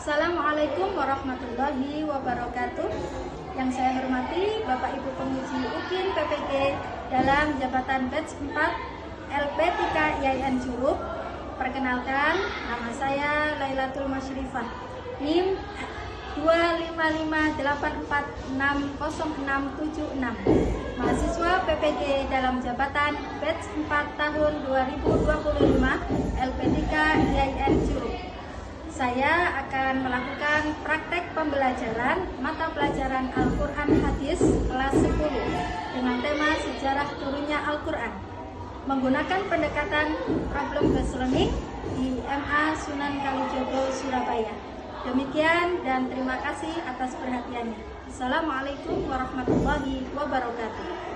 Assalamualaikum warahmatullahi wabarakatuh. Yang saya hormati Bapak Ibu Penguji UKIN PPG dalam jabatan batch 4 LP3 IAIN Curup. Perkenalkan, nama saya Lailatul Masyrifah, NIM 25584600676, mahasiswa PPG dalam jabatan batch 4 tahun 2025 LP3 IAIN Curup. Saya akan melakukan praktek pembelajaran mata pelajaran Al-Quran Hadis kelas 10 dengan tema sejarah turunnya Al-Quran menggunakan pendekatan problem based learning di MA Sunan Kalijogo, Surabaya. Demikian dan terima kasih atas perhatiannya. Assalamualaikum warahmatullahi wabarakatuh.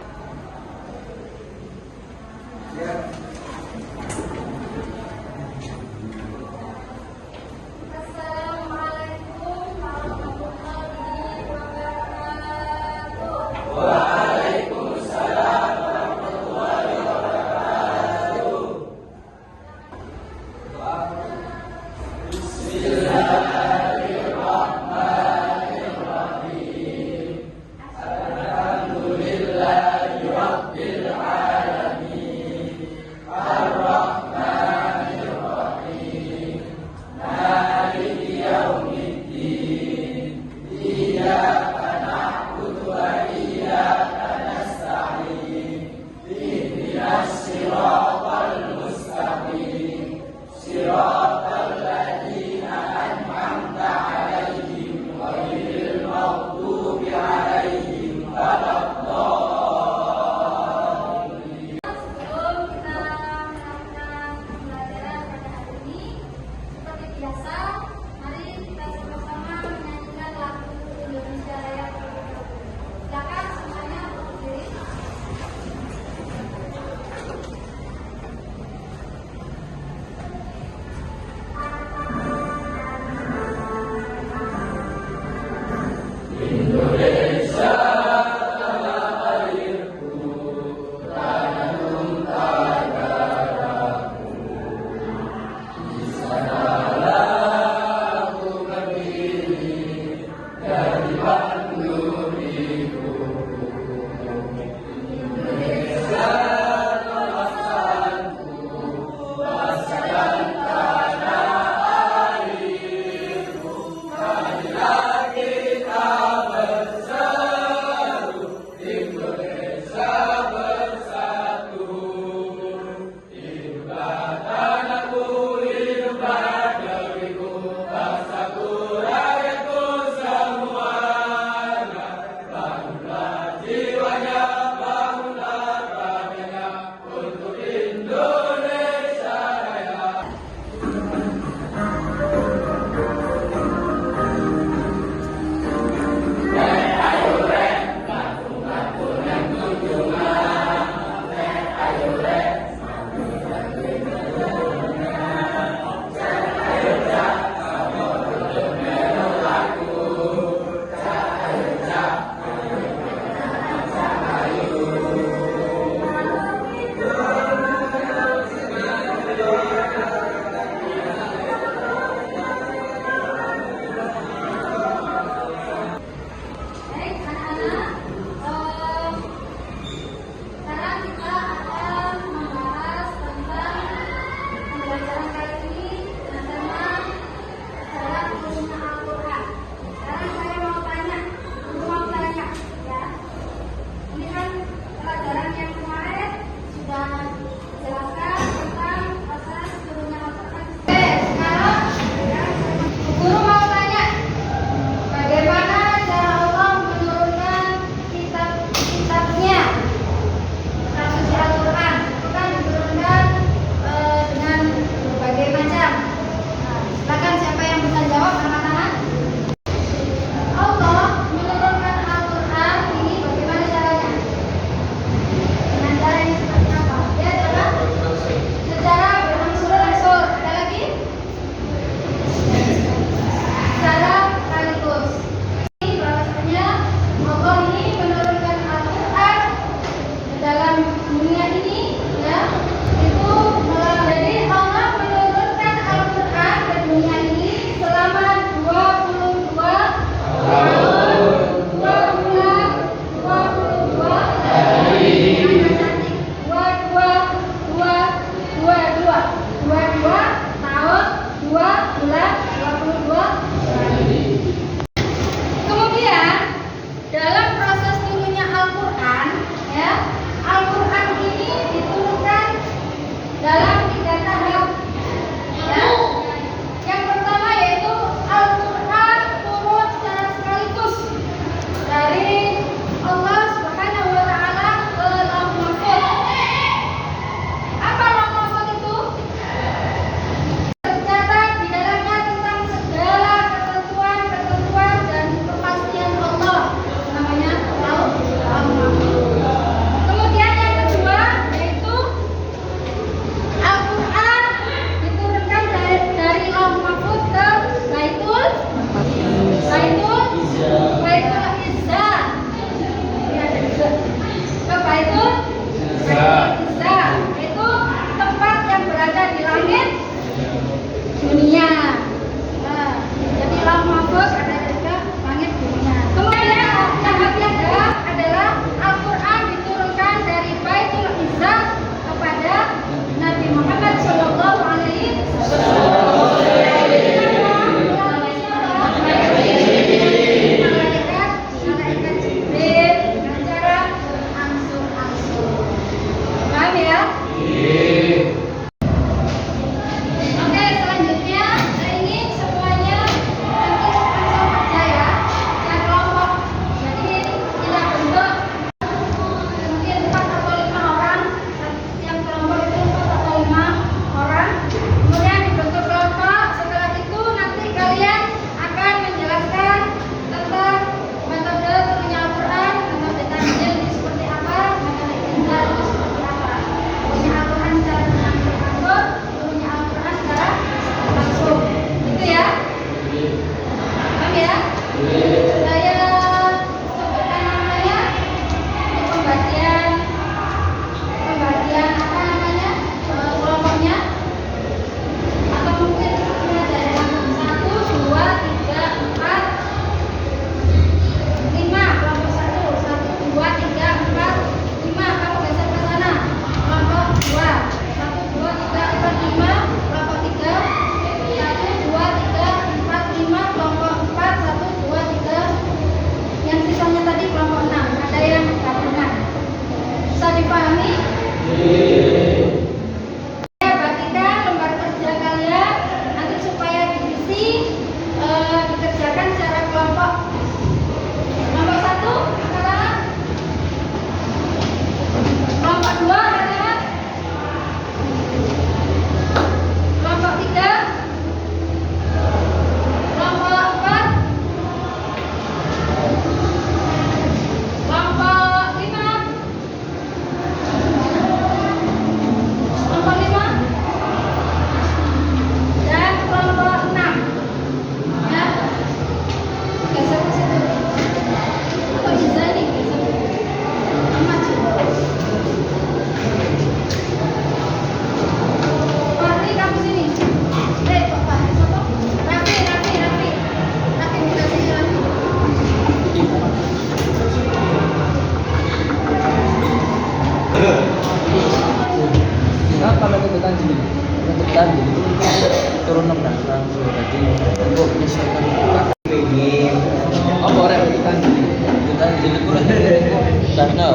Bagikan lembar kerja kalian nanti supaya diisi, dikerjakan secara kelompok. Nomor 1 adalah kelompok 2 adalah kelompok 3, kelompok 4, kelompok 5, kelompok 5 dan kelompok 6. Ya, geser ke situ. Kok bisa ini geser? Maju. Fahri, kamu sini. Kok Fahri siapa? Rafi minta sini Rafi. Nah, kalau kita tadi untuk tadi turun 6 langsung tadi untuk menyesuaikan ini orang kita jadi kurang karena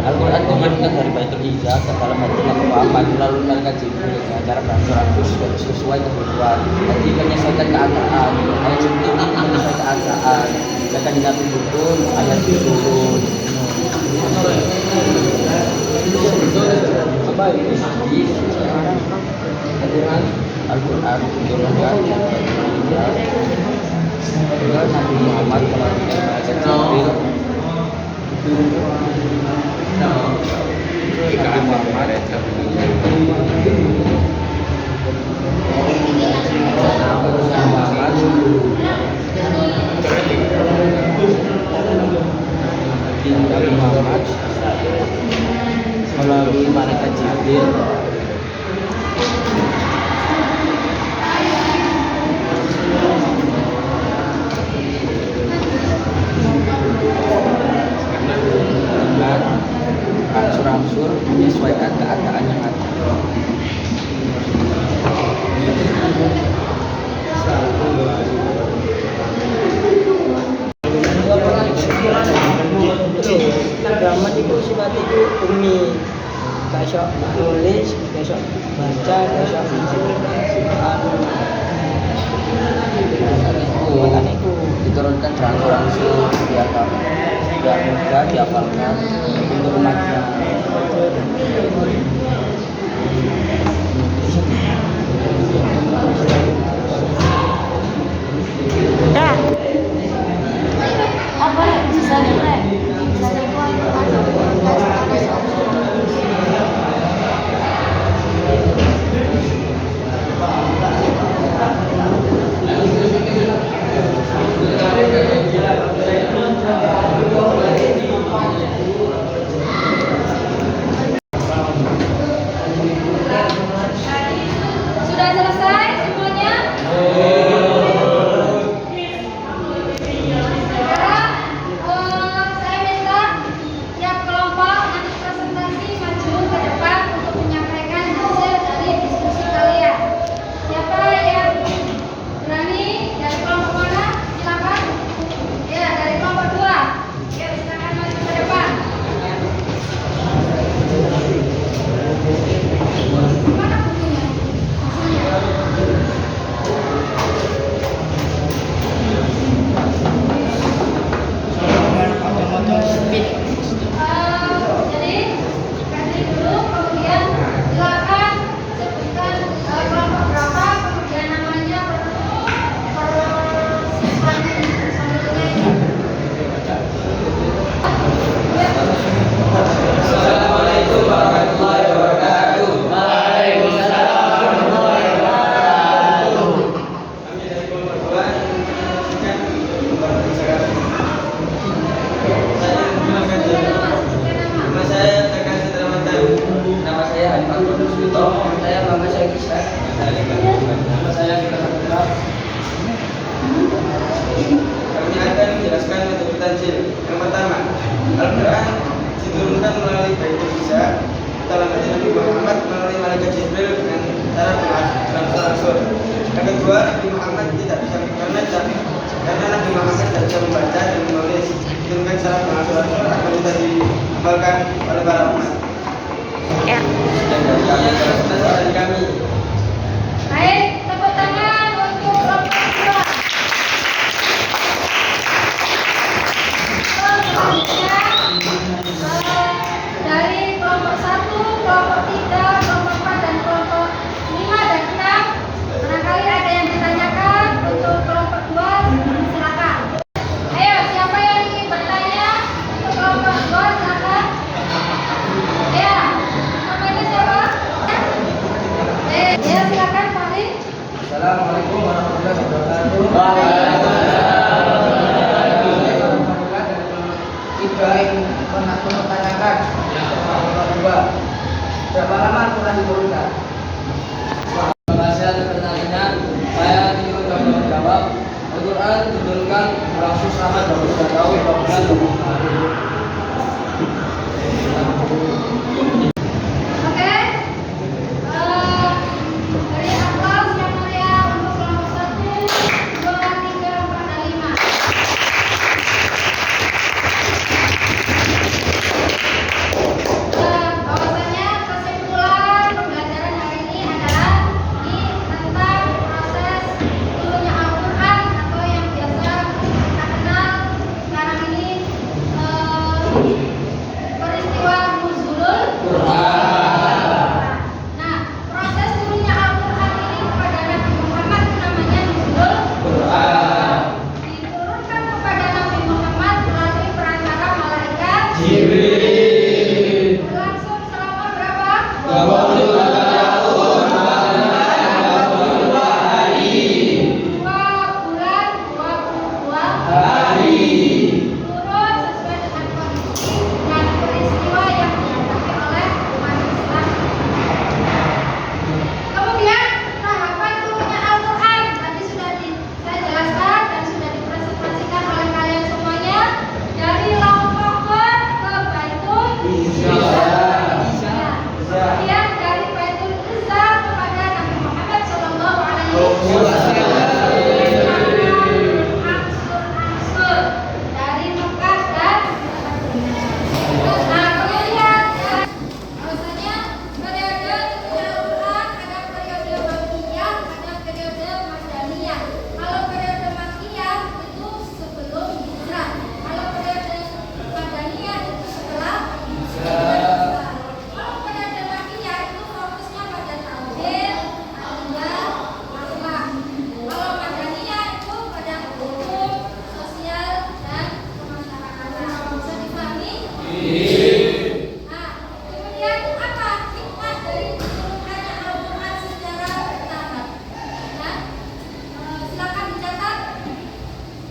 Al-Quran mengajarkan dari Baitul Izzah ke dalam hati Muhammad lalu mereka Jibril cara berangsur-angsur sesuai kebutuhan jadi menyesuaikan keadaan ayat itu menyesuaikan keadaan akan Nabi turun ayat itu turun Al-Quran turunkan Nabi Muhammad Jibril Nabi Muhammad Nabi Muhammad melalui malaikat Jibril dengan angsur-angsur menyesuaikan keadaan yang ada. Agama itu sifat itu umi, besok nulis, besok baca, besok Makanya itu diturunkan berangsur-angsur biar mudah dihafalkan untuk umatnya. Apa bisa nih? Sudah selesai semuanya? Sekarang saya minta tiap kelompok nanti presentasi maju ke depan untuk menyampaikan hasil dari diskusi kalian. Siapa yang berani? Dari kelompok mana? Silakan. Ya, dari kelompok 2. Ya, silakan maju ke depan. Mana bukunya? Jadi kasih dulu, kemudian silakan sebutkan kelompok berapa, kemudian namanya selanjutnya ini. Assalamualaikum warahmatullahi wabarakatuh. Waalaikumsalam warahmatullahi wabarakatuh. Nama saya Tekan Sedramadan. Nama saya Hanifah Suwito. Saya nama saya Kisah. Nama saya Kita Putra. Kami akan menjelaskan metode tanzil. Yang pertama, Al-Quran diturunkan melalui Baitul Izzah dalam hati Nabi Muhammad melalui malaikat Jibril dengan cara berangsur-angsur. Yang kedua, Nabi Muhammad tidak bisa karena Nabi Muhammad tidak bisa membaca dan menulis. Diturunkan secara berangsur-angsur agar bisa dihafalkan oleh para umat. Ya. menjawab. Berapa lama Al-Quran diturunkan? Terima kasih atas pertanyaannya. Saya ingin menjawab. Al-Quran diturunkan berlangsung selama 23 tahun, 2 bulan, 20 hari. Oke. Beri aplaus yang meriah untuk kelompok 1, 2, 3, 4, dan 5. Bahwasanya kesimpulan pembelajaran hari ini adalah tentang proses turunnya Al-Quran atau yang biasa kita kenal sekarang ini peristiwa nuzulul Quran. Nah, proses turunnya Al-Quran ini kepada Nabi Muhammad namanya nuzulul Quran. Diturunkan kepada Nabi Muhammad melalui perantara malaikat Jibril. Berlangsung selama berapa? 22 tahun, 22 hari. 2 bulan 22 Hari. turun sesuai dengan kondisi dan peristiwa yang dihadapi oleh umat Islam. Kemudian tahapan turunnya Al-Quran tadi sudah saya jelaskan dan sudah dipresentasikan oleh kalian semuanya dari Lauh Mahfuz ke Baitul Izzah. Kemudian dari Baitul Izzah kepada Nabi Muhammad Shallallahu Alaihi Wasallam. Angsur-angsur dari Mekah dan nah kemudian bahwasanya periode turunnya Al-Quran ada periode Makkiyah, ada periode Madaniyah. Kalau periode Makkiyah itu sebelum hijrah. Kalau periode Madaniyah itu setelah hijrah. Kalau periode Makkiyah itu fokusnya pada tauhid, akidah, akhlak. Kalau Madaniyah itu pada hukum, sosial dan kemasyarakatan. Bisa dipahami? Nah, kemudian apa hikmah dari diturunkannya Al-Quran secara bertahap? Ya, silakan dicatat.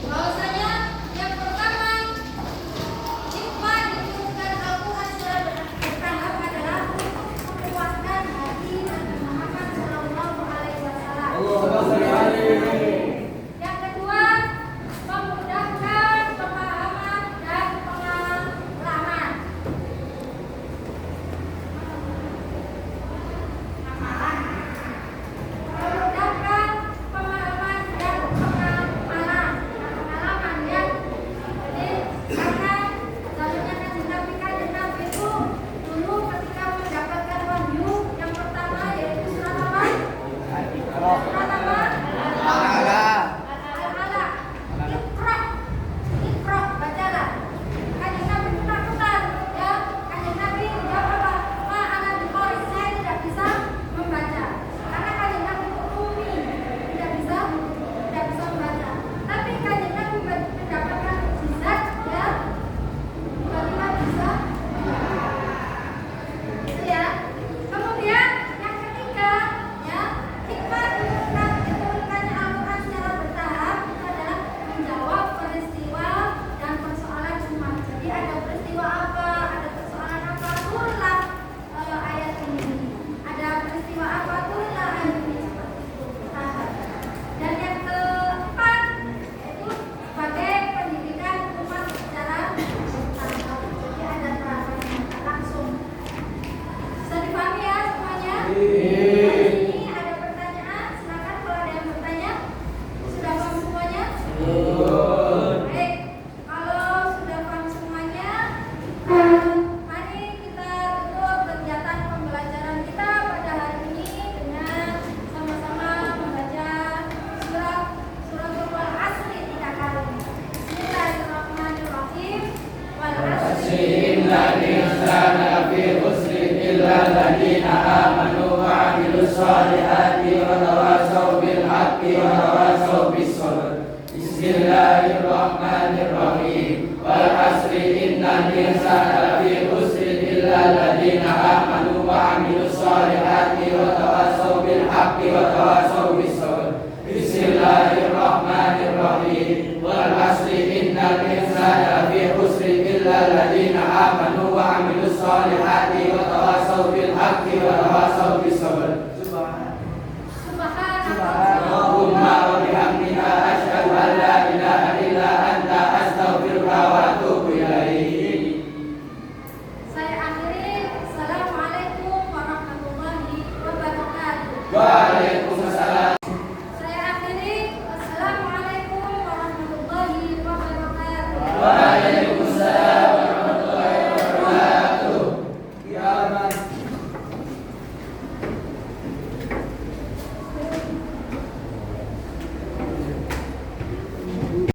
Bahwasanya yang pertama hikmah diturunkan Al-Quran secara bertahap adalah untuk menguatkan hati Nabi Muhammad Shallallahu Alaihi Wasallam. Yang kedua, memudahkan pemahaman dan pengalaman. Memudahkan pemahaman dan pengalaman ya. Jadi karena selanjutnya kanjeng Nabi itu dulu ketika mendapatkan wahyu yang pertama yaitu surat apa? Surat apa? Al-Alaq. Iqra, bacalah. Kanjeng Nabi ketakutan, ya. Kanjeng Nabi jawab apa? Ma ana biqari, saya tidak bisa membaca. Karena kanjeng Nabi itu ummi, tidak bisa membaca. Tapi kanjeng Nabi mendapatkan mukjizat, ya. Tiba-tiba bisa membaca. Itu ya. Kemudian yang ketiga, ya, hikmah diturunkannya Al-Quran secara bertahap itu adalah menjawab peristiwa dan persoalan umat. Jadi ada peristiwa apa, ada persoalan apa, turunlah ayat ini. Ada peristiwa apa, turunlah ayat ini seperti itu bertahap. Dan yang keempat yaitu sebagai pendidikan umat secara bertahap. Jadi ada tahapan yang langsung. Bisa dipahami ya semuanya? Ini ada pertanyaan, silakan kalau ada yang bertanya. Sudah paham semuanya? Baik, kalau sudah paham semuanya, mari kita tutup kegiatan pembelajaran kita pada hari ini dengan sama-sama membaca surat Al-Asri 3 kali. Bismillahirrahmanirrahim. Wal asri Innal insana lafi khusrin illa alladziina aamanu wa 'amilus shalihati wa tawasaw bil haqqi wa tawasaw bis sabr. Bismillahirrahmanirrahim. Wal asri innal insana lafi khusrin illa alladziina aamanu wa 'amilus shalihati wa tawasaw bil haqqi wa tawasaw bis sabr. Bismillahirrahmanirrahim. Wal asri innal insana lafi khusrin illa alladziina aamanu wa 'amilus shalihati wa tawasaw Waalaikumsalam.